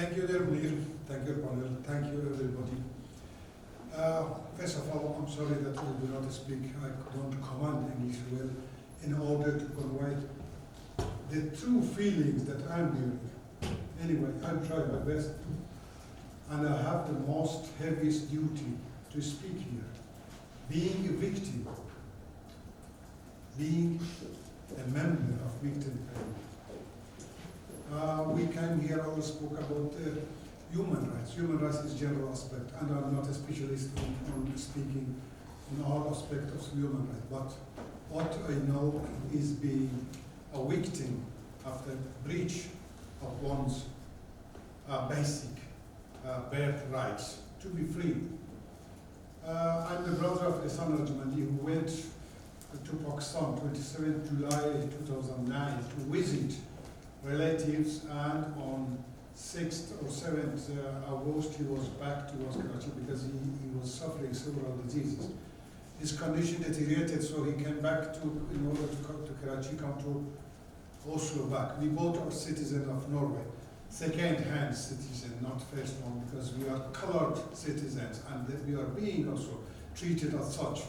Thank you, dear Munir. Thank you, panel. Thank you, everybody. First of all, I'm sorry that I do not speak. I don't command English well in order to convey the true feelings that I'm feeling. Anyway, I'll try my best. And I have the most heaviest duty to speak here. Being a victim, being a member of victim family. We came here, all spoke about human rights. Human rights is general aspect, and I'm not a specialist on speaking on all aspects of human rights. But what I know is being a victim of the breach of one's basic birth rights to be free. I'm the brother of Arjmandi who went to Pakistan 27 July 2009 to visit relatives, and on 6th or 7th August he was back towards Karachi because he was suffering several diseases. His condition deteriorated, so he came back in order to come to Karachi, come to Oslo back. We both are citizens of Norway, second-hand citizen, not first one, because we are colored citizens and that we are being also treated as such.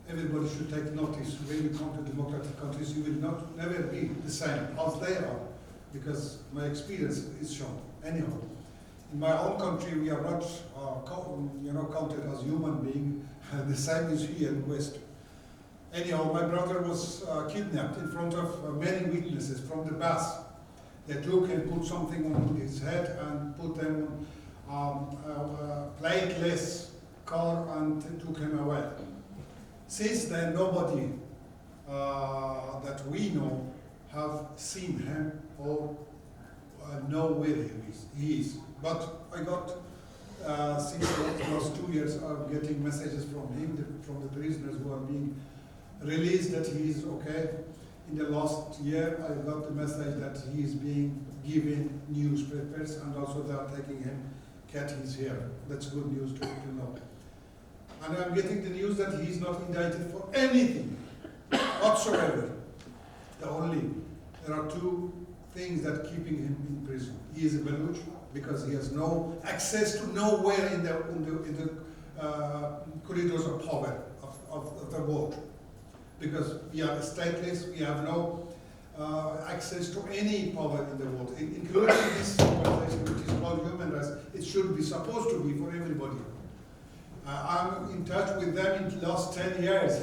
Everybody should take notice. When you come to democratic countries, you will never be the same as they are, because my experience is shown. Anyhow, in my own country, we are not counted as human beings, the same is here in West. Anyhow, my brother was kidnapped in front of many witnesses from the bus. They took and put something on his head and put them on a plateless car and took him away. Since then, nobody that we know have seen him or know where he is. But I got, since the last 2 years, I'm getting messages from him, from the prisoners who are being released, that he is okay. In the last year, I got the message that he is being given newspapers, and also they are taking him, cut his hair. That's good news to know. And I'm getting the news that he is not indicted for anything whatsoever. There are two things that keeping him in prison. He is a Baluch because he has no access to nowhere in the corridors of power of the world. Because we are stateless, we have no access to any power in the world, including this organization which is called human rights. It should be supposed to be for everybody. I'm in touch with them in the last 10 years.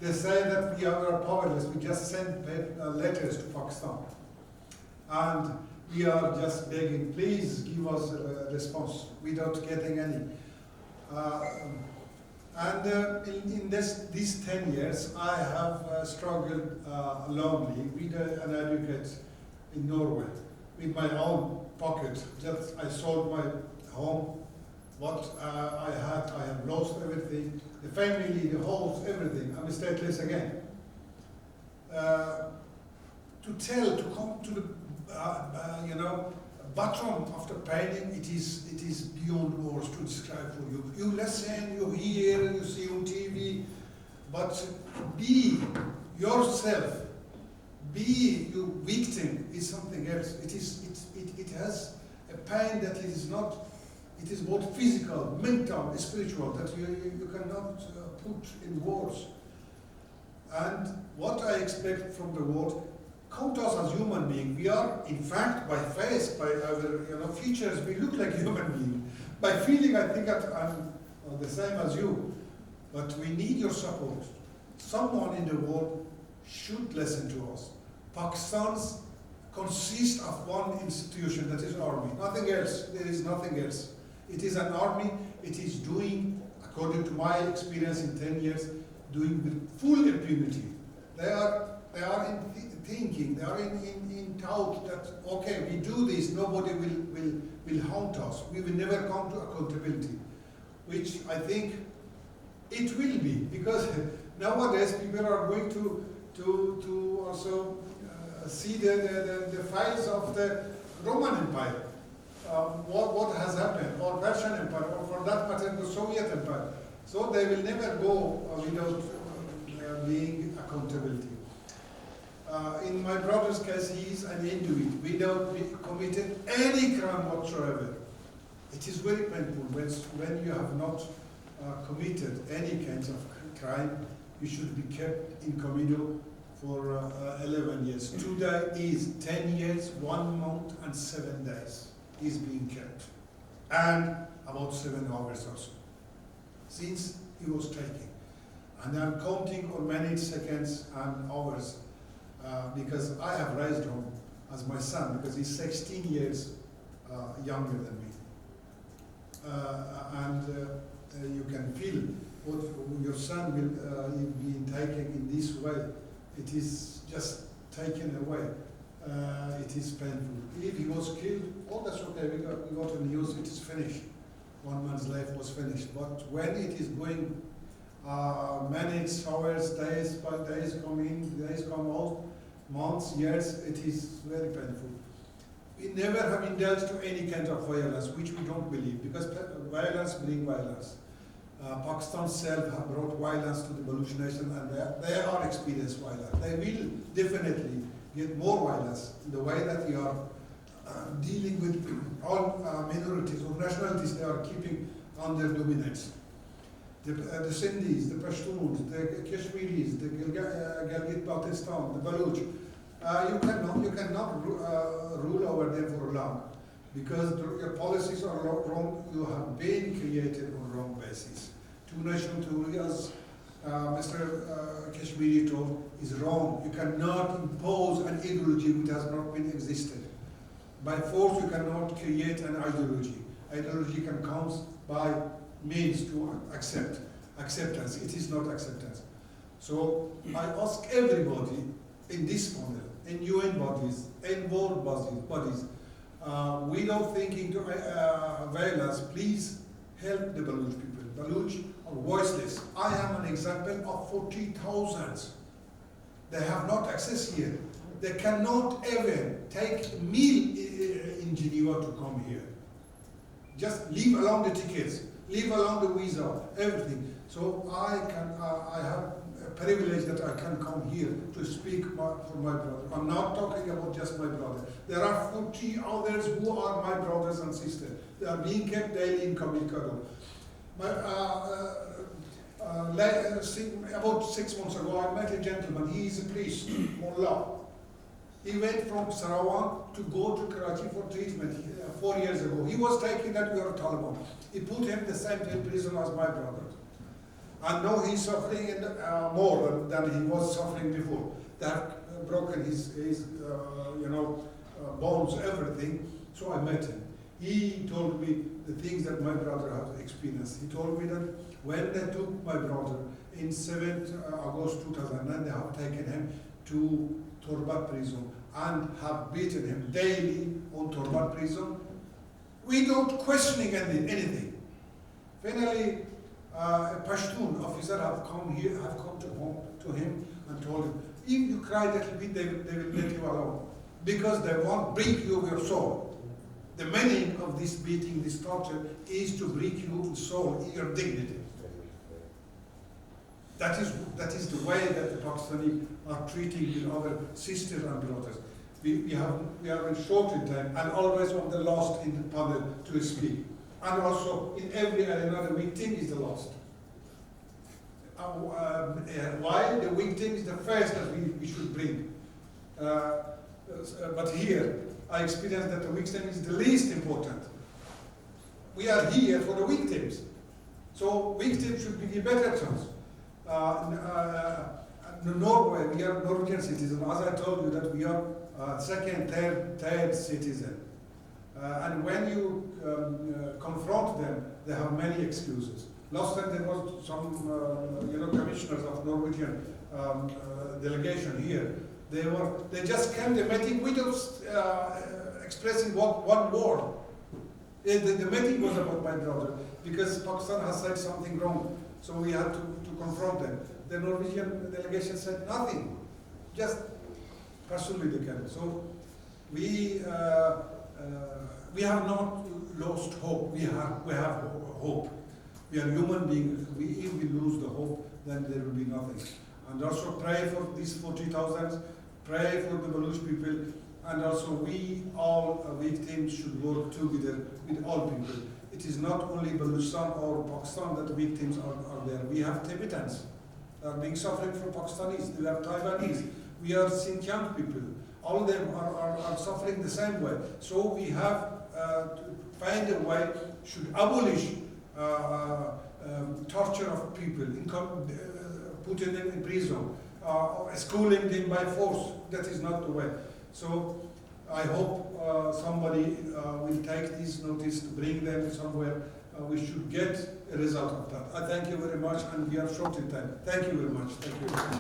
They say that we are powerless. We just send letters to Pakistan. And we are just begging, please give us a response without getting any. In these 10 years, I have struggled lonely with an advocate in Norway, with my own pocket. Just I sold my home. What I have lost everything, the family, the house, everything. I'm stateless again. To come to the bottom of the pain, it is beyond words to describe for you. You listen, you hear, you see on TV, but be yourself. Be your victim is something else. It has a pain that is not. It is both physical, mental, spiritual, that you cannot put in words. And what I expect from the world, count us as human beings. We are, in fact, by face, by our features, we look like human beings. By feeling, I think that I'm the same as you. But we need your support. Someone in the world should listen to us. Pakistan's consists of one institution, that is army. Nothing else. There is nothing else. It is an army. It is doing, according to my experience in 10 years, doing with full impunity. They are in thinking. They are in thought that okay, we do this. Nobody will haunt us. We will never come to accountability, which I think it will be, because nowadays people are going to also see the files of the Roman Empire. What has happened, or Persian Empire, or for that matter, the Soviet Empire. So they will never go without being accountability. In my brother's case, he is an Inuit. We without committing any crime whatsoever. It is very painful when you have not committed any kinds of crime. You should be kept in committal for 11 years. Today is 10 years, 1 month and 7 days is being kept. And about 7 hours or so, since he was taken. And I'm counting on many seconds and hours because I have raised him as my son because he's 16 years younger than me. You can feel what your son will be taken in this way. It is just taken away. It is painful. If he was killed, oh, that's okay. We got a news. It is finished. 1 month's life was finished. But when it is going minutes, hours, days by days come in, days come out, months, years, it is very painful. We never have indulged to any kind of violence, which we don't believe, because violence brings violence. Pakistan self have brought violence to the Baluch nation, and they are experienced violence. They will definitely get more violence in the way that we are dealing with all minorities or nationalities they are keeping under dominance. The Sindhis, the Pashtuns, the Kashmiris, the Gilgit-Baltistan, the Baluch, you cannot rule over them for long because your policies are wrong. You have been created on wrong basis. Two nations, two rulers, Mr. Kashmiri told, is wrong. You cannot impose an ideology which has not been existed. By force, you cannot create an ideology. Ideology can come by means to acceptance. It is not acceptance. So I ask everybody in this panel, in UN bodies, in world bodies, without thinking to violence, please help the Baluch people. Baluch are voiceless. I am an example of 40,000. They have not access here. They cannot even take a meal in Geneva to come here. Just leave along the tickets, leave along the visa, everything. So I have a privilege that I can come here to speak for my brother. I'm not talking about just my brother. There are 40 others who are my brothers and sisters. They are being kept daily in Kamilkado. About 6 months ago, I met a gentleman. He is a priest, Mullah. He went from Sarawak to go to Karachi for treatment 4 years ago. He was taken that we are Taliban. He put him in the same prison as my brother. And now he's suffering more than he was suffering before. They have broken his bones, everything. So I met him. He told me the things that my brother had experienced. He told me that when they took my brother in 7th August 2009, they have taken him to Torbat prison and have beaten him daily on Torbat prison without questioning anything. Finally, a Pashtun officer have come to him and told him, if you cry a little bit, they will let you alone because they won't break you of your soul. The meaning of this beating, this torture, is to break your soul, your dignity. That is the way that the Pakistani are treating our sisters and brothers. We are in short in time and always on the last in the panel to speak. And also in every another victim is the last. Why? The victim is the first that we should bring. But here, I experienced that the victim is the least important. We are here for the victims. So victims should be the better chance. Norway, we are Norwegian citizens. As I told you that we are second, third citizen. And when you confront them, they have many excuses. Last time there was some commissioners of Norwegian delegation here. They just came to the meeting without expressing one word. The meeting was about my brother because Pakistan has said something wrong, so we had to confront them. The Norwegian delegation said nothing, just personally they came. So we have not lost hope. We have hope. We are human beings. If we lose the hope, then there will be nothing. And also pray for these 40,000. Pray for the Baluch people. and also we all victims should work together with all people. It is not only Balochistan or Pakistan that the victims are there. We have Tibetans that are being suffering from Pakistanis. We have Taiwanese. We are Xinjiang people. All of them are suffering the same way. So we have to find a way, should abolish torture of people, putting them in prison, or schooling them by force. That is not the way. So I hope somebody will take this notice to bring them somewhere. We should get a result of that. I thank you very much, and we are short in time. Thank you very much. Thank you.